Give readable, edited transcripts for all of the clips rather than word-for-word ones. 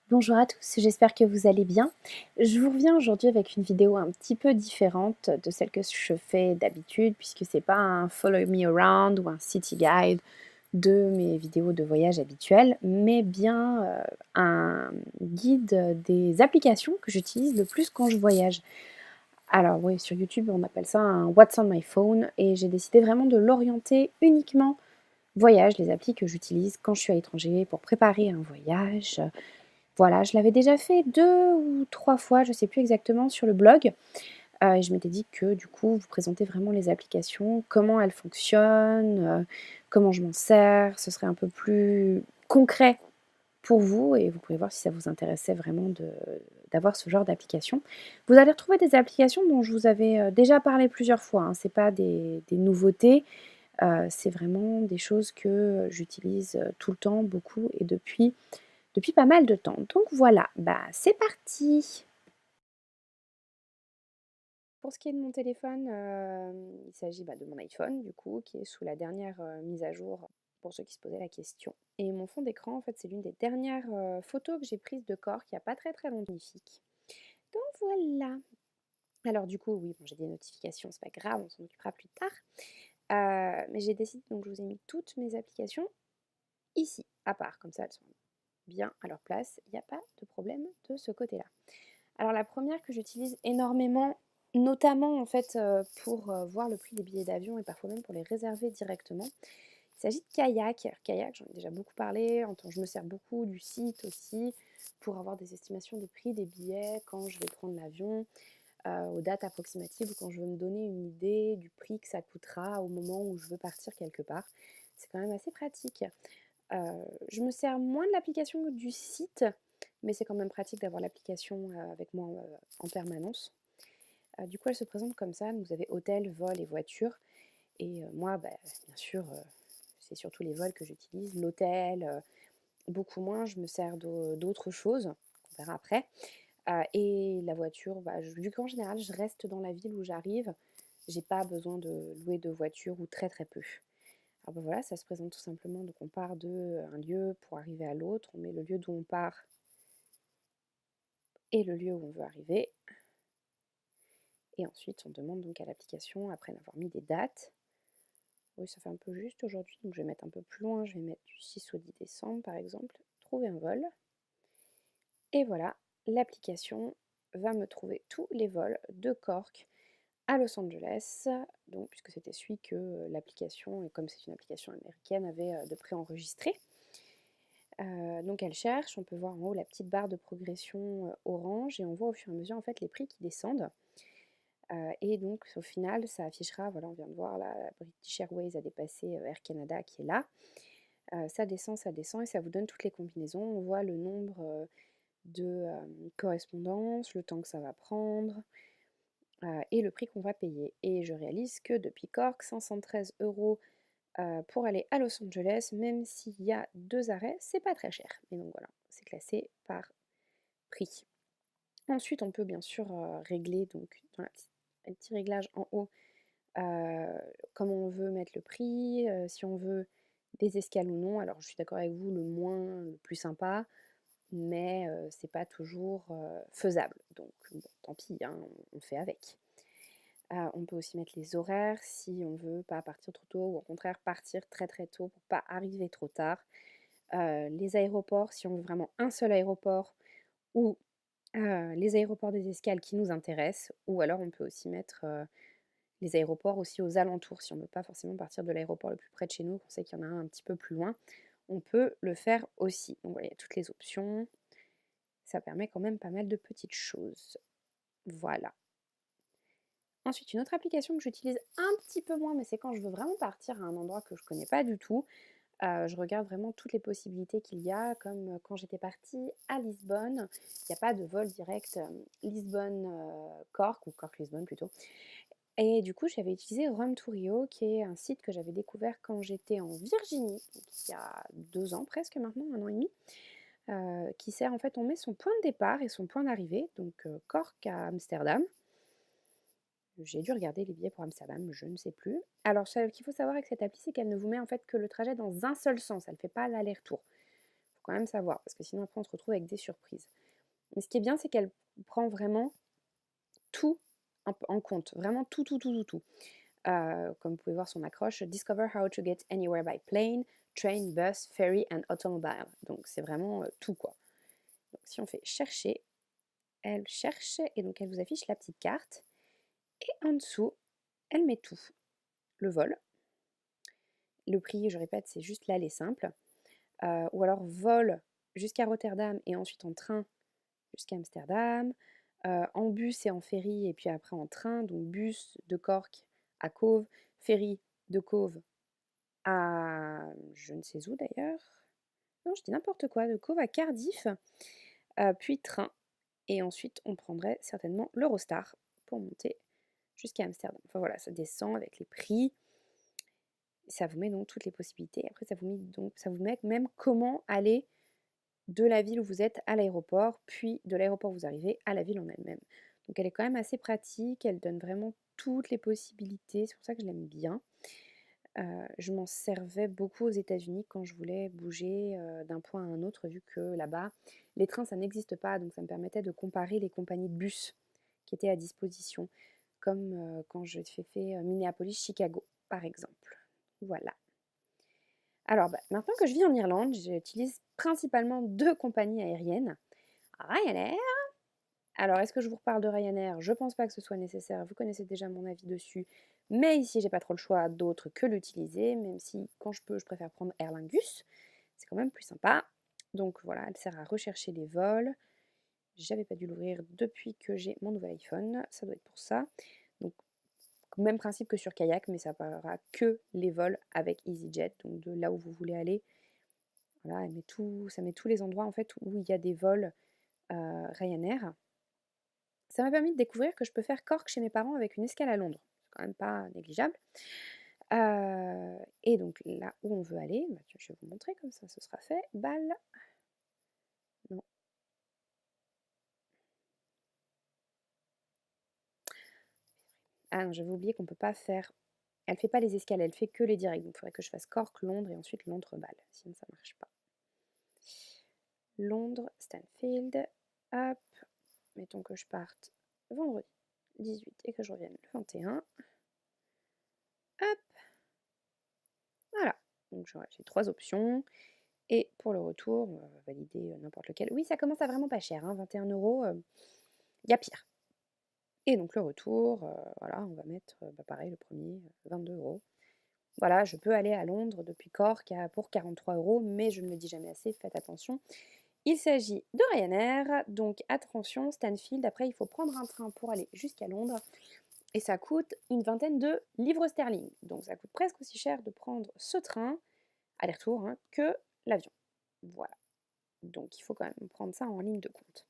Bonjour à tous, j'espère que vous allez bien. Je vous reviens aujourd'hui avec une vidéo un petit peu différente de celle que je fais d'habitude, puisque c'est pas un follow me around ou un city guide de mes vidéos de voyage habituelles, mais bien un guide des applications que j'utilise le plus quand je voyage. Alors oui, sur YouTube on appelle ça un What's on my phone et j'ai décidé vraiment de l'orienter uniquement voyage, les applis que j'utilise quand je suis à l'étranger pour préparer un voyage. Voilà, je l'avais déjà fait 2 ou 3 fois, je ne sais plus exactement, sur le blog, et je m'étais dit que du coup, vous présentez vraiment les applications, comment elles fonctionnent, comment je m'en sers. Ce serait un peu plus concret pour vous et vous pouvez voir si ça vous intéressait vraiment d'avoir ce genre d'application. Vous allez retrouver des applications dont je vous avais, déjà parlé plusieurs fois, hein. C'est pas des nouveautés, c'est vraiment des choses que j'utilise, tout le temps, beaucoup et depuis pas mal de temps. Donc voilà, bah c'est parti! Pour ce qui est de mon téléphone, il s'agit, bah, de mon iPhone du coup, qui est sous la dernière, mise à jour, pour ceux qui se posaient la question. Et mon fond d'écran, en fait, c'est l'une des dernières, photos que j'ai prises de corps, il y a pas très, très longtemps. Magnifique. Donc voilà. Alors du coup, oui, bon, j'ai des notifications, c'est pas grave, on s'en occupera plus tard. Mais j'ai décidé donc je vous ai mis toutes mes applications ici, à part, comme ça elles sont bien à leur place, il y a pas de problème de ce côté-là. Alors la première que j'utilise énormément, notamment en fait, pour, voir le prix des billets d'avion et parfois même pour les réserver directement, il s'agit de Kayak. Kayak, j'en ai déjà beaucoup parlé, je me sers beaucoup du site aussi pour avoir des estimations des prix des billets quand je vais prendre l'avion, aux dates approximatives ou quand je veux me donner une idée du prix que ça coûtera au moment où je veux partir quelque part. C'est quand même assez pratique. Je me sers moins de l'application que du site, mais c'est quand même pratique d'avoir l'application, avec moi, en permanence. Du coup, elle se présente comme ça, donc vous avez hôtel, vol et voiture et moi, bah, bien sûr, c'est surtout les vols que j'utilise. L'hôtel, beaucoup moins, je me sers d'autres choses, qu'on verra après. Et la voiture, bah, vu qu'en général, je reste dans la ville où j'arrive, j'ai pas besoin de louer de voiture ou très, très peu. Alors bah, voilà, ça se présente tout simplement, donc on part d'un lieu pour arriver à l'autre, on met le lieu d'où on part et le lieu où on veut arriver. Et ensuite, on demande donc à l'application, après avoir mis des dates. Oui, ça fait un peu juste aujourd'hui, donc je vais mettre un peu plus loin, je vais mettre du 6 au 10 décembre par exemple, trouver un vol. Et voilà, l'application va me trouver tous les vols de Cork à Los Angeles, donc puisque c'était celui que l'application, et comme c'est une application américaine, avait de préenregistré. Donc elle cherche, on peut voir en haut la petite barre de progression orange et on voit au fur et à mesure en fait les prix qui descendent. Et donc au final ça affichera, voilà on vient de voir la British Airways a dépassé Air Canada qui est là. Ça descend et ça vous donne toutes les combinaisons. On voit le nombre de correspondances, le temps que ça va prendre et le prix qu'on va payer. Et je réalise que depuis Cork, 513 € pour aller à Los Angeles, même s'il y a 2 arrêts, c'est pas très cher. Et donc voilà, c'est classé par prix. Ensuite, on peut bien sûr, régler donc dans un petit réglage en haut, heu, comment on veut mettre le prix, si on veut des escales ou non. Alors je suis d'accord avec vous, le plus sympa, mais c'est pas toujours, faisable. Donc bon, tant pis, hein, on fait avec. On peut aussi mettre les horaires si on veut pas partir trop tôt ou au contraire partir très, très tôt pour pas arriver trop tard. Les aéroports, si on veut vraiment un seul aéroport ou les aéroports des escales qui nous intéressent ou alors on peut aussi mettre, les aéroports aussi aux alentours. Si on ne veut pas forcément partir de l'aéroport le plus près de chez nous, qu'on sait qu'il y en a un petit peu plus loin, on peut le faire aussi. Donc voilà, il y a toutes les options. Ça permet quand même pas mal de petites choses. Voilà. Ensuite, une autre application que j'utilise un petit peu moins, mais c'est quand je veux vraiment partir à un endroit que je ne connais pas du tout. Je regarde vraiment toutes les possibilités qu'il y a, comme quand j'étais partie à Lisbonne, il n'y a pas de vol direct Lisbonne-Cork, ou Cork-Lisbonne plutôt. Et du coup, j'avais utilisé Rome to Rio, qui est un site que j'avais découvert quand j'étais en Virginie, donc il y a 2 ans presque maintenant, 1 an et demi, qui sert en fait, on met son point de départ et son point d'arrivée, donc Cork à Amsterdam. J'ai dû regarder les billets pour Amsterdam, je ne sais plus. Alors, ce qu'il faut savoir avec cette appli, c'est qu'elle ne vous met en fait que le trajet dans un seul sens, elle ne fait pas l'aller-retour. Il faut quand même savoir, parce que sinon après on se retrouve avec des surprises. Mais ce qui est bien, c'est qu'elle prend vraiment tout en compte, vraiment tout, tout, tout, tout, tout. Comme vous pouvez voir son accroche, Discover how to get anywhere by plane, train, bus, ferry and automobile. Donc c'est vraiment tout quoi. Donc si on fait chercher, elle cherche et donc elle vous affiche la petite carte. Et en dessous, elle met tout. Le vol, le prix, je répète, c'est juste l'aller simple. Ou alors vol jusqu'à Rotterdam et ensuite en train jusqu'à Amsterdam. En bus et en ferry et puis après en train. Donc bus de Cork à Cove, ferry de Cove à je ne sais où d'ailleurs. Non, je dis n'importe quoi, de Cove à Cardiff, puis train. Et ensuite, on prendrait certainement l'Eurostar pour monter jusqu'à Amsterdam. Enfin voilà, ça descend avec les prix. Ça vous met donc toutes les possibilités. Après, ça vous met même comment aller de la ville où vous êtes à l'aéroport, puis de l'aéroport où vous arrivez à la ville en elle-même. Donc elle est quand même assez pratique, elle donne vraiment toutes les possibilités, c'est pour ça que je l'aime bien. Je m'en servais beaucoup aux États-Unis quand je voulais bouger d'un point à un autre, vu que là-bas, les trains, ça n'existe pas, donc ça me permettait de comparer les compagnies de bus qui étaient à disposition, comme quand j'ai fait Minneapolis-Chicago, par exemple. Voilà. Alors, maintenant que je vis en Irlande, j'utilise principalement 2 compagnies aériennes. Ryanair. Alors, est-ce que je vous reparle de Ryanair? Je pense pas que ce soit nécessaire. Vous connaissez déjà mon avis dessus. Mais ici, j'ai pas trop le choix d'autre que l'utiliser, même si quand je peux, je préfère prendre Aer Lingus. C'est quand même plus sympa. Donc voilà, elle sert à rechercher les vols. J'avais pas dû l'ouvrir depuis que j'ai mon nouvel iPhone. Ça doit être pour ça. Donc, même principe que sur Kayak, mais ça parlera que les vols avec EasyJet, donc de là où vous voulez aller. Voilà, ça met tous les endroits en fait où il y a des vols Ryanair. Ça m'a permis de découvrir que je peux faire Cork chez mes parents avec une escale à Londres. C'est quand même pas négligeable. Et donc là où on veut aller, je vais vous montrer comme ça, ce sera fait. Balle. Non. Ah non, j'avais oublié qu'on peut pas faire. Elle fait pas les escales, elle fait que les directs. Donc il faudrait que je fasse Cork, Londres et ensuite Londres-Balle. Sinon ça marche pas. Londres, Stanfield. Hop. Mettons que je parte vendredi 18 et que je revienne le 21. Hop. Voilà. Donc j'ai 3 options. Et pour le retour, on va valider n'importe lequel. Oui, ça commence à vraiment pas cher, hein, 21 €, il y a pire. Et donc le retour, voilà, on va mettre, pareil le premier, 22 €. Voilà, je peux aller à Londres depuis Cork pour 43 €, mais je ne le dis jamais assez, faites attention. Il s'agit de Ryanair, donc attention, Stanfield, après il faut prendre un train pour aller jusqu'à Londres, et ça coûte une vingtaine de livres sterling. Donc ça coûte presque aussi cher de prendre ce train, aller-retour, hein, que l'avion. Voilà. Donc il faut quand même prendre ça en ligne de compte.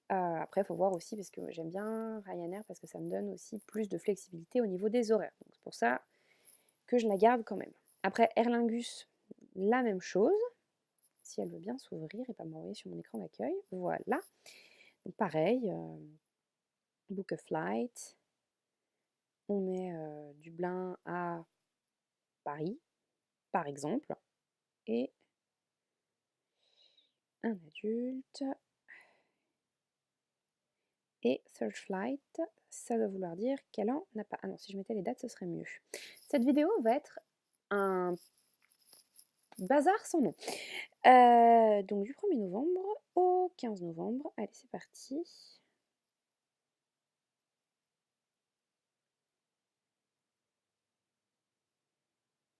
Après, il faut voir aussi, parce que j'aime bien Ryanair, parce que ça me donne aussi plus de flexibilité au niveau des horaires. Donc c'est pour ça que je la garde quand même. Après, Aer Lingus, la même chose. Si elle veut bien s'ouvrir et pas m'envoyer sur mon écran d'accueil. Voilà. Donc pareil, book a flight. On met Dublin à Paris, par exemple. Et un adulte. Et third flight, ça doit vouloir dire qu'elle en a pas. Ah non, si je mettais les dates, ce serait mieux. Cette vidéo va être un bazar sans nom. Donc du 1er novembre au 15 novembre. Allez, c'est parti.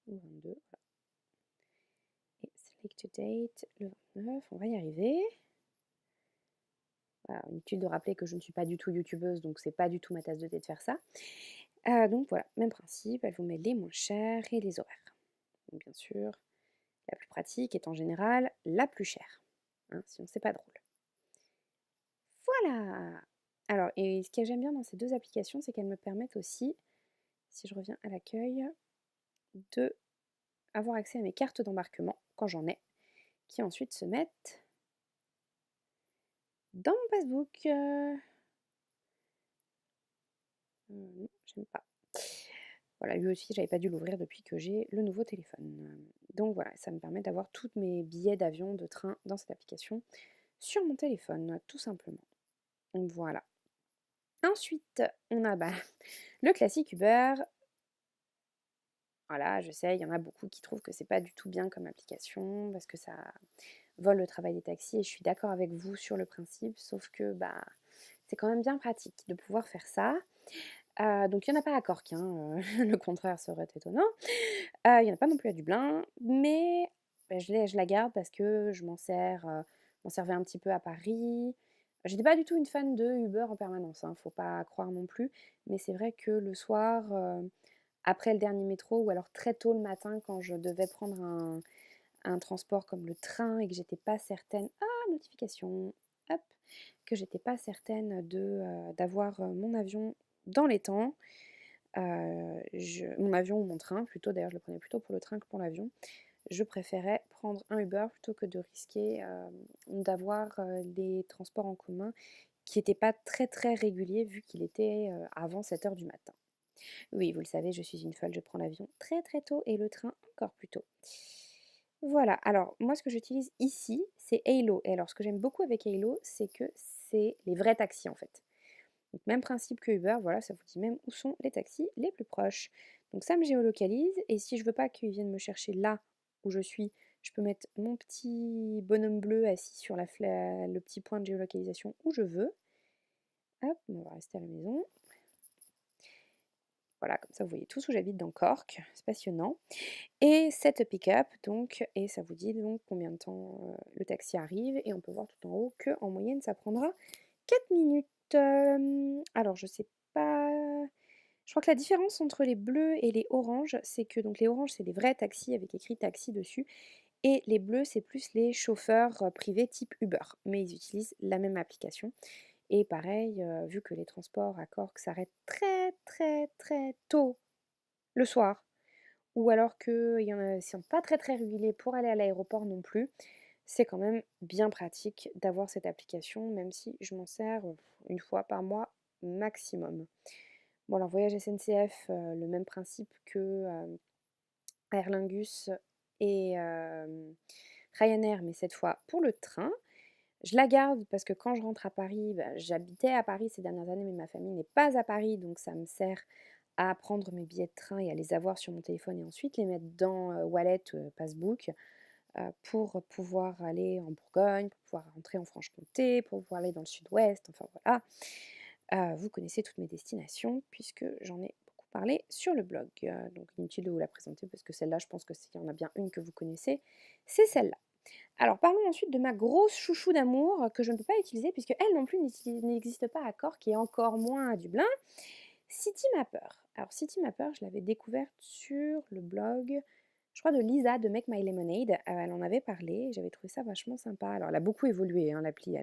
Ou 22, voilà. Et select to date, le 29, on va y arriver. Voilà, inutile de rappeler que je ne suis pas du tout youtubeuse, donc c'est pas du tout ma tasse de thé de faire ça. Donc voilà, même principe, elle vous met les moins chers et les horaires. Donc bien sûr, la plus pratique est en général la plus chère, hein, sinon c'est pas drôle. Voilà! Alors, et ce que j'aime bien dans ces 2 applications, c'est qu'elles me permettent aussi, si je reviens à l'accueil, de avoir accès à mes cartes d'embarquement, quand j'en ai, qui ensuite se mettent dans mon passbook. Non, j'aime pas. Voilà, lui aussi, j'avais pas dû l'ouvrir depuis que j'ai le nouveau téléphone. Donc voilà, ça me permet d'avoir tous mes billets d'avion, de train dans cette application sur mon téléphone, tout simplement. Donc voilà. Ensuite, on a, le classique Uber. Voilà, je sais, il y en a beaucoup qui trouvent que c'est pas du tout bien comme application parce que ça vole le travail des taxis et je suis d'accord avec vous sur le principe, sauf que, c'est quand même bien pratique de pouvoir faire ça. Donc il y en a pas à Cork, hein, le contraire serait étonnant. Il y en a pas non plus à Dublin, mais je la garde parce que je m'en servais un petit peu à Paris. J'étais pas du tout une fan de Uber en permanence, hein, faut pas croire non plus, mais c'est vrai que le soir, après le dernier métro ou alors très tôt le matin quand je devais prendre un transport comme le train et que j'étais pas certaine notification, hop, que j'étais pas certaine d'avoir, mon avion dans les temps, mon avion ou mon train plutôt, d'ailleurs je le prenais plutôt pour le train que pour l'avion. Je préférais prendre un Uber plutôt que de risquer, d'avoir, les transports en commun qui étaient pas très, très réguliers vu qu'il était, avant 7 heures du matin. Oui, vous le savez, je suis une folle, je prends l'avion très, très tôt et le train encore plus tôt. Voilà, alors moi ce que j'utilise ici, c'est Hailo et alors ce que j'aime beaucoup avec Hailo, c'est que c'est les vrais taxis en fait. Donc même principe que Uber, voilà, ça vous dit même où sont les taxis les plus proches. Donc ça me géolocalise et si je veux pas qu'ils viennent me chercher là où je suis, je peux mettre mon petit bonhomme bleu assis sur le petit point de géolocalisation où je veux. Hop, on va rester à la maison. Voilà, comme ça vous voyez tous où j'habite dans Cork, c'est passionnant. Et cette pick-up, donc, et ça vous dit donc combien de temps le taxi arrive, et on peut voir tout en haut qu'en moyenne ça prendra 4 minutes. Alors je sais pas. Je crois que la différence entre les bleus et les oranges, c'est que donc les oranges c'est des vrais taxis avec écrit taxi dessus, et les bleus c'est plus les chauffeurs privés type Uber, mais ils utilisent la même application. Et pareil, vu que les transports à Cork s'arrêtent très très très tôt le soir, ou alors qu'ils y en a, ils sont pas très très réguliers pour aller à l'aéroport non plus, c'est quand même bien pratique d'avoir cette application, même si je m'en sers une fois par mois maximum. Bon alors voyage SNCF, le même principe que Aer Lingus et Ryanair, mais cette fois pour le train. Je la garde parce que quand je rentre à Paris, j'habitais à Paris ces dernières années, mais ma famille n'est pas à Paris, donc ça me sert à prendre mes billets de train et à les avoir sur mon téléphone et ensuite les mettre dans Wallet, Passbook, pour pouvoir aller en Bourgogne, pour pouvoir rentrer en Franche-Comté, pour pouvoir aller dans le sud-ouest, enfin voilà. Vous connaissez toutes mes destinations puisque j'en ai beaucoup parlé sur le blog. Donc inutile de vous la présenter parce que celle-là, je pense que s'il y en a bien une que vous connaissez, c'est celle-là. Alors parlons ensuite de ma grosse chouchou d'amour que je ne peux pas utiliser puisque elle non plus n'existe pas à Cork et encore moins à Dublin. Citymapper. Alors Citymapper, je l'avais découverte sur le blog, je crois de Lisa de Make My Lemonade. Elle en avait parlé, j'avais trouvé ça vachement sympa. Alors elle a beaucoup évolué, hein, l'appli,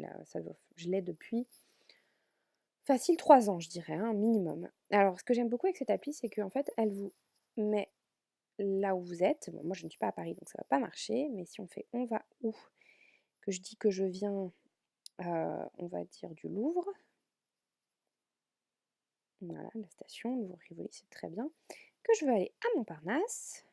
je l'ai depuis facile 3 ans, je dirais, hein, minimum. Alors ce que j'aime beaucoup avec cette appli, c'est qu'en fait, elle vous met là où vous êtes. Bon, moi je ne suis pas à Paris, donc ça va pas marcher, mais si on fait on va où? Que je dis que je viens, on va dire du Louvre. Voilà, la station, Louvre-Rivoli, c'est très bien. Que je veux aller à Montparnasse,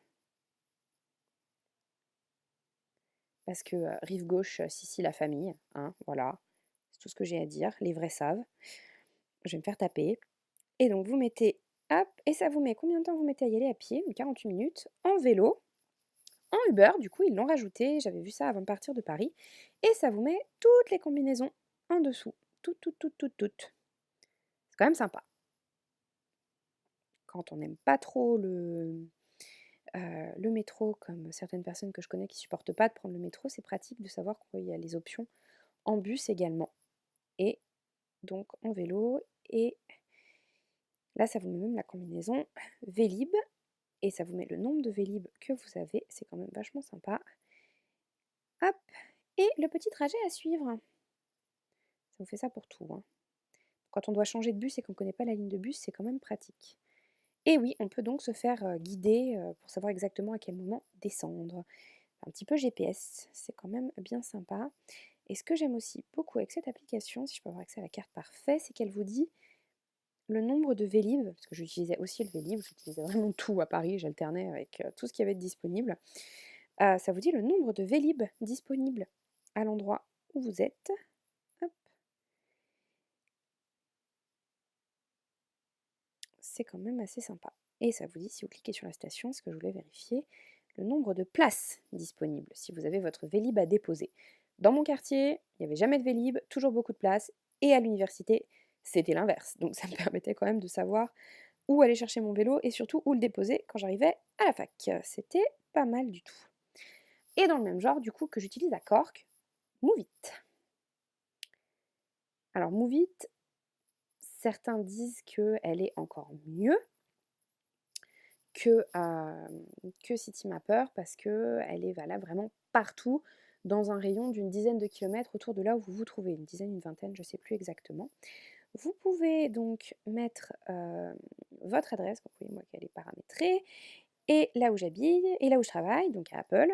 parce que rive gauche, Sissi la famille, hein, voilà. C'est tout ce que j'ai à dire, les vrais savent. Je vais me faire taper. Et donc vous mettez, hop, et ça vous met combien de temps vous mettez à y aller à pied? 48 minutes, en vélo, en Uber, du coup ils l'ont rajouté, j'avais vu ça avant de partir de Paris. Et ça vous met toutes les combinaisons en dessous. Toutes, toutes, toutes, toutes, toutes. C'est quand même sympa. Quand on n'aime pas trop le métro, comme certaines personnes que je connais qui supportent pas de prendre le métro, c'est pratique de savoir qu'il y a les options en bus également. Et donc en vélo. Et là, ça vous met même la combinaison Vélib. Et ça vous met le nombre de Vélib que vous avez. C'est quand même vachement sympa. Hop. Et le petit trajet à suivre. Ça vous fait ça pour tout, hein. Quand on doit changer de bus et qu'on ne connaît pas la ligne de bus, c'est quand même pratique. Et oui, on peut donc se faire guider pour savoir exactement à quel moment descendre. Un petit peu GPS, c'est quand même bien sympa. Et ce que j'aime aussi beaucoup avec cette application, si je peux avoir accès à la carte parfait, c'est qu'elle vous dit le nombre de Vélib, parce que j'utilisais aussi le Vélib, j'utilisais vraiment tout à Paris, j'alternais avec tout ce qui avait de disponible. Ça vous dit le nombre de Vélib disponibles à l'endroit où vous êtes. Hop. C'est quand même assez sympa. Et ça vous dit, si vous cliquez sur la station, ce que je voulais vérifier, le nombre de places disponibles, si vous avez votre Vélib à déposer. Dans mon quartier, il n'y avait jamais de Vélib, toujours beaucoup de places, et à l'université, c'était l'inverse. Donc ça me permettait quand même de savoir où aller chercher mon vélo et surtout où le déposer quand j'arrivais à la fac. C'était pas mal du tout. Et dans le même genre, du coup, que j'utilise à Cork, Moovit. Alors Moovit, certains disent qu'elle est encore mieux que Citymapper parce qu'elle est valable vraiment partout dans un rayon d'une dizaine de kilomètres autour de là où vous vous trouvez, une dizaine, une vingtaine, je ne sais plus exactement. Vous pouvez donc mettre votre adresse, vous voyez moi qu'elle est paramétrée, et là où j'habite, et là où je travaille, donc à Apple,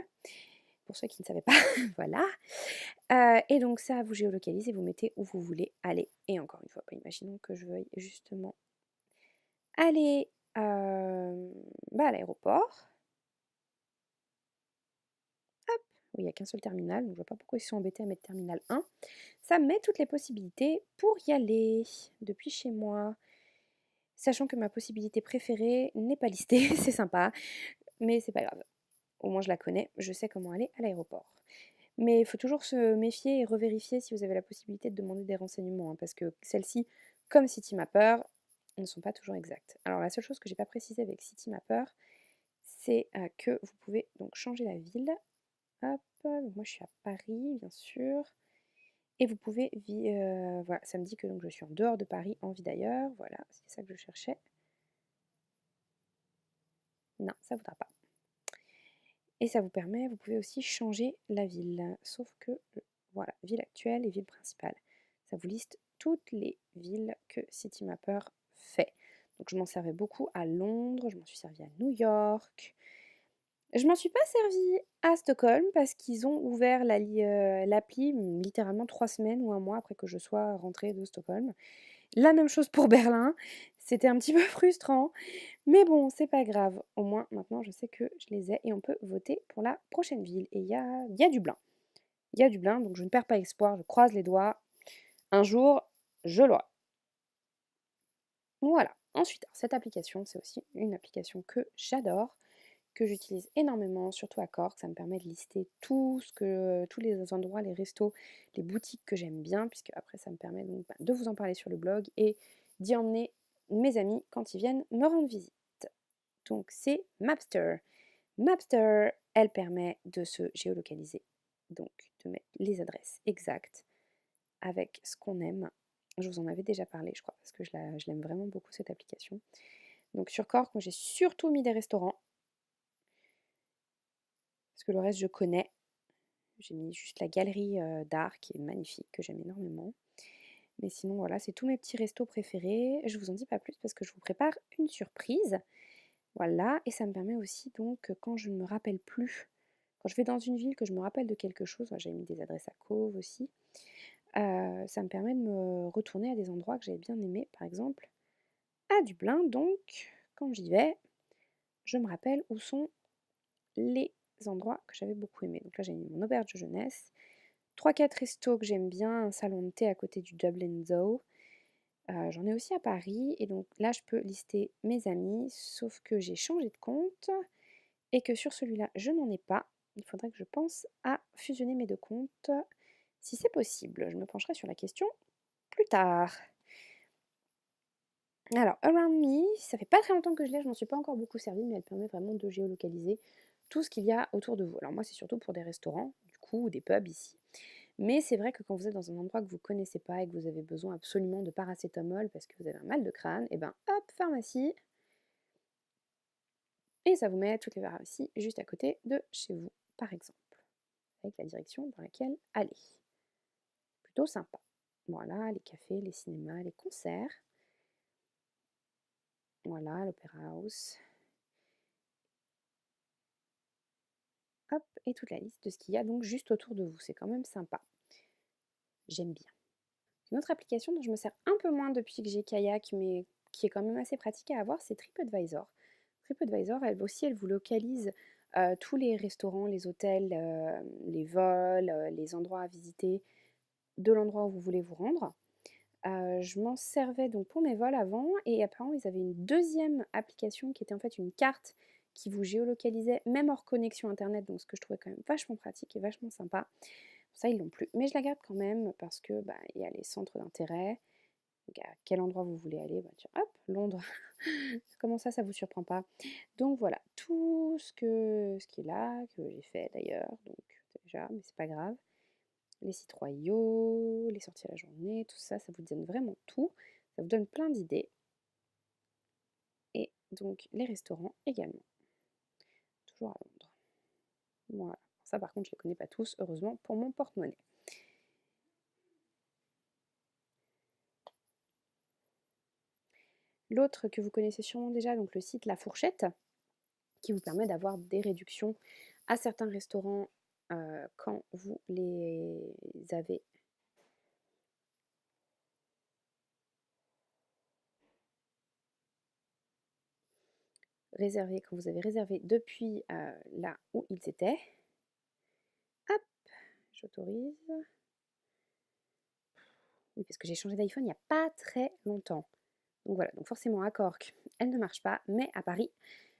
pour ceux qui ne savaient pas, voilà. Et donc ça vous géolocalise et vous mettez où vous voulez aller. Et encore une fois, imaginons que je veuille justement aller à l'aéroport. Où il n'y a qu'un seul terminal, donc je ne vois pas pourquoi ils sont embêtés à mettre terminal 1. Ça me met toutes les possibilités pour y aller depuis chez moi. Sachant que ma possibilité préférée n'est pas listée, c'est sympa, mais c'est pas grave. Au moins je la connais, je sais comment aller à l'aéroport. Mais il faut toujours se méfier et revérifier si vous avez la possibilité de demander des renseignements, hein, parce que celles-ci, comme Citymapper, ne sont pas toujours exactes. Alors la seule chose que j'ai pas précisé avec Citymapper, c'est que vous pouvez donc changer la ville. Hop, donc moi je suis à Paris, bien sûr. Et vous pouvez, voilà, ça me dit que donc, je suis en dehors de Paris, en vie d'ailleurs. Voilà, c'est ça que je cherchais. Non, ça ne voudra pas. Et ça vous permet, vous pouvez aussi changer la ville. Sauf que, voilà, ville actuelle et ville principale. Ça vous liste toutes les villes que Citymapper fait. Donc je m'en servais beaucoup à Londres, je m'en suis servi à New York. Je m'en suis pas servie à Stockholm parce qu'ils ont ouvert l'appli littéralement 3 semaines ou un mois après que je sois rentrée de Stockholm. La même chose pour Berlin, c'était un petit peu frustrant, mais bon, c'est pas grave. Au moins, maintenant, je sais que je les ai et on peut voter pour la prochaine ville. Et il y a Dublin. Il y a Dublin, donc je ne perds pas espoir, je croise les doigts. Un jour, je l'aurai. Voilà. Ensuite, cette application, c'est aussi une application que j'adore, que j'utilise énormément, surtout à Cork. Ça me permet de lister tous les endroits, les restos, les boutiques que j'aime bien, puisque après ça me permet donc de vous en parler sur le blog et d'y emmener mes amis quand ils viennent me rendre visite. Donc c'est Mapster. Mapster, elle permet de se géolocaliser, donc de mettre les adresses exactes avec ce qu'on aime. Je vous en avais déjà parlé, je crois, parce que je l'aime vraiment beaucoup cette application. Donc sur Cork, moi j'ai surtout mis des restaurants, parce que le reste je connais. J'ai mis juste la galerie d'art qui est magnifique, que j'aime énormément. Mais sinon voilà, c'est tous mes petits restos préférés. Je vous en dis pas plus parce que je vous prépare une surprise. Voilà, et ça me permet aussi donc quand je ne me rappelle plus, quand je vais dans une ville que je me rappelle de quelque chose, j'ai mis des adresses à Cove aussi, ça me permet de me retourner à des endroits que j'avais bien aimés, par exemple à Dublin. Donc quand j'y vais, je me rappelle où sont les endroits que j'avais beaucoup aimés. Donc là j'ai mis mon auberge de jeunesse, 3-4 restos que j'aime bien, un salon de thé à côté du Dublin Zoo. J'en ai aussi à Paris et donc là je peux lister mes amis, sauf que j'ai changé de compte et que sur celui-là je n'en ai pas. Il faudrait que je pense à fusionner mes deux comptes si c'est possible. Je me pencherai sur la question plus tard. Alors, Around Me, ça fait pas très longtemps que je l'ai, je m'en suis pas encore beaucoup servi, mais elle permet vraiment de géolocaliser tout ce qu'il y a autour de vous. Alors moi, c'est surtout pour des restaurants, du coup, ou des pubs ici. Mais c'est vrai que quand vous êtes dans un endroit que vous connaissez pas et que vous avez besoin absolument de paracétamol parce que vous avez un mal de crâne, et ben hop, pharmacie, et ça vous met toutes les pharmacies juste à côté de chez vous, par exemple, avec la direction dans laquelle aller. Plutôt sympa. Voilà, les cafés, les cinémas, les concerts. Voilà, l'Opéra House. Hop, et toute la liste de ce qu'il y a donc juste autour de vous. C'est quand même sympa. J'aime bien. Une autre application dont je me sers un peu moins depuis que j'ai Kayak, mais qui est quand même assez pratique à avoir, c'est TripAdvisor. TripAdvisor, elle aussi, elle vous localise tous les restaurants, les hôtels, les vols, les endroits à visiter de l'endroit où vous voulez vous rendre. Je m'en servais donc pour mes vols avant et apparemment ils avaient une deuxième application qui était en fait une carte qui vous géolocalisait même hors connexion internet, donc ce que je trouvais quand même vachement pratique et vachement sympa. Ça ils l'ont plus, mais je la garde quand même parce que bah, il y a les centres d'intérêt. Donc à quel endroit vous voulez aller, bah, tiens, hop, Londres. Comment ça vous surprend pas? Donc voilà, tout ce qui est là, que j'ai fait d'ailleurs, donc déjà, mais c'est pas grave. Les sites royaux, les sorties à la journée, tout ça, ça vous donne vraiment tout. Ça vous donne plein d'idées. Et donc les restaurants également, toujours à Londres. Voilà. Ça par contre, je ne les connais pas tous, heureusement, pour mon porte-monnaie. L'autre que vous connaissez sûrement déjà, donc le site La Fourchette, qui vous permet d'avoir des réductions à certains restaurants quand vous les avez réservés, quand vous avez réservé depuis là où ils étaient. Hop, j'autorise. Oui, parce que j'ai changé d'iPhone il n'y a pas très longtemps. Donc voilà, donc forcément à Cork, elle ne marche pas, mais à Paris,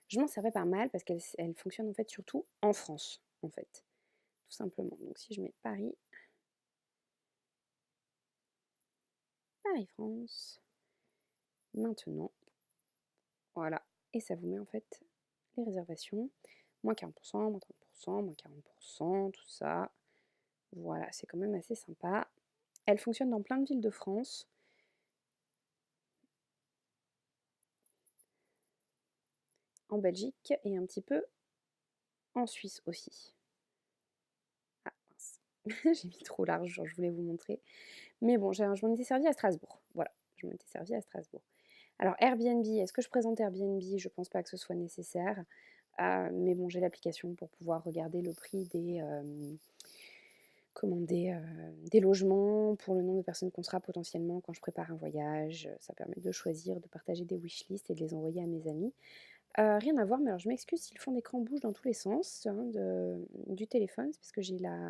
je m'en servais pas mal parce qu'elle fonctionne en fait surtout en France, en fait, tout simplement. Donc si je mets Paris, Paris-France, maintenant, voilà, et ça vous met en fait les réservations, moins 40%, moins 30%, moins 40%, tout ça. Voilà, c'est quand même assez sympa. Elle fonctionne dans plein de villes de France. En Belgique et un petit peu en Suisse aussi. Ah mince, j'ai mis trop large, genre je voulais vous montrer. Mais bon, je m'en étais servi à Strasbourg. Voilà, je m'en étais servi à Strasbourg. Alors Airbnb, est-ce que je présente Airbnb? Je pense pas que ce soit nécessaire. Mais bon, j'ai l'application pour pouvoir regarder le prix des logements pour le nombre de personnes qu'on sera potentiellement quand je prépare un voyage. Ça permet de choisir, de partager des wishlists et de les envoyer à mes amis. Rien à voir, mais alors je m'excuse si le fond d'écran bouge dans tous les sens hein, du téléphone, c'est parce que j'ai la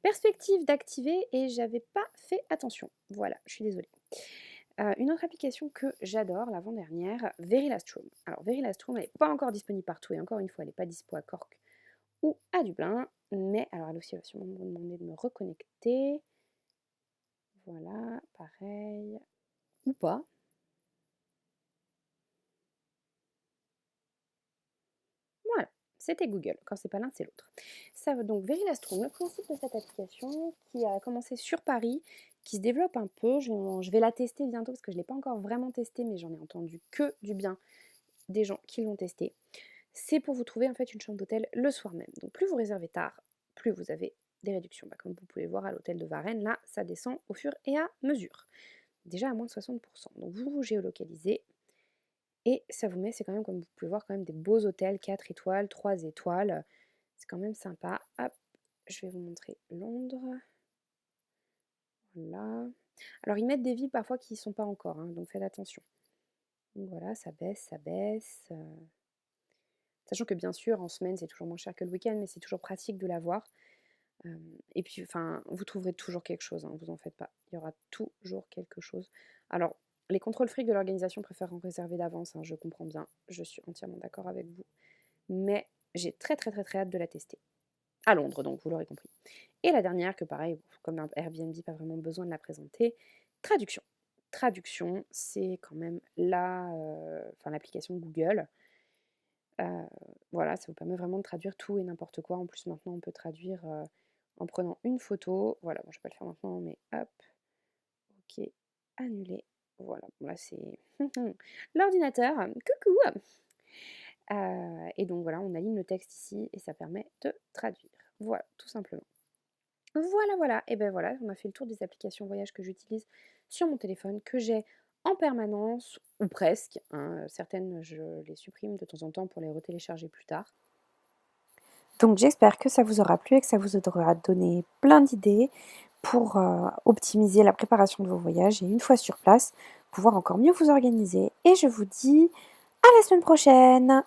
perspective d'activer et j'avais pas fait attention. Voilà, je suis désolée. Une autre application que j'adore, l'avant-dernière, Verilastrum. Alors Verilastrum, elle n'est pas encore disponible partout et encore une fois, elle n'est pas dispo à Cork ou à Dublin, mais alors elle aussi, elle va sûrement me demander de me reconnecter. Voilà, pareil. Ou pas. Voilà, c'était Google. Quand c'est pas l'un, c'est l'autre. Ça va donc Verilastrum, le principe de cette application qui a commencé sur Paris, qui se développe un peu. Je vais la tester bientôt parce que je ne l'ai pas encore vraiment testée, mais j'en ai entendu que du bien des gens qui l'ont testé. C'est pour vous trouver en fait une chambre d'hôtel le soir même. Donc plus vous réservez tard, plus vous avez des réductions. Bah, comme vous pouvez voir à l'hôtel de Varennes, là, ça descend au fur et à mesure. Déjà à moins de 60%. Donc vous vous géolocalisez et ça vous met, c'est quand même, comme vous pouvez voir, quand même des beaux hôtels, 4 étoiles, 3 étoiles. C'est quand même sympa. Hop, je vais vous montrer Londres. Voilà. Alors ils mettent des villes parfois qui ne sont pas encore, hein, donc faites attention. Donc voilà, ça baisse, ça baisse. Sachant que bien sûr, en semaine, c'est toujours moins cher que le week-end, mais c'est toujours pratique de l'avoir. Et puis, enfin, vous trouverez toujours quelque chose, hein, vous en faites pas. Il y aura toujours quelque chose. Alors, les contrôles fric de l'organisation préfèrent en réserver d'avance, hein, je comprends bien. Je suis entièrement d'accord avec vous. Mais j'ai très très très très hâte de la tester. À Londres, donc, vous l'aurez compris. Et la dernière, que pareil, comme un Airbnb, pas vraiment besoin de la présenter, traduction. Traduction, c'est quand même l'application Google. Voilà, ça vous permet vraiment de traduire tout et n'importe quoi. En plus, maintenant, on peut traduire en prenant une photo. Voilà, bon, je vais pas le faire maintenant, mais hop, ok, annuler. Voilà, bon, là, c'est l'ordinateur. Coucou! Et donc, voilà, on aligne le texte ici et ça permet de traduire. Voilà, tout simplement. Voilà, voilà. Et ben voilà, on a fait le tour des applications voyage que j'utilise sur mon téléphone, que j'ai en permanence, ou presque, hein. Certaines, je les supprime de temps en temps pour les retélécharger plus tard. Donc j'espère que ça vous aura plu et que ça vous aura donné plein d'idées pour optimiser la préparation de vos voyages et une fois sur place, pouvoir encore mieux vous organiser et je vous dis à la semaine prochaine!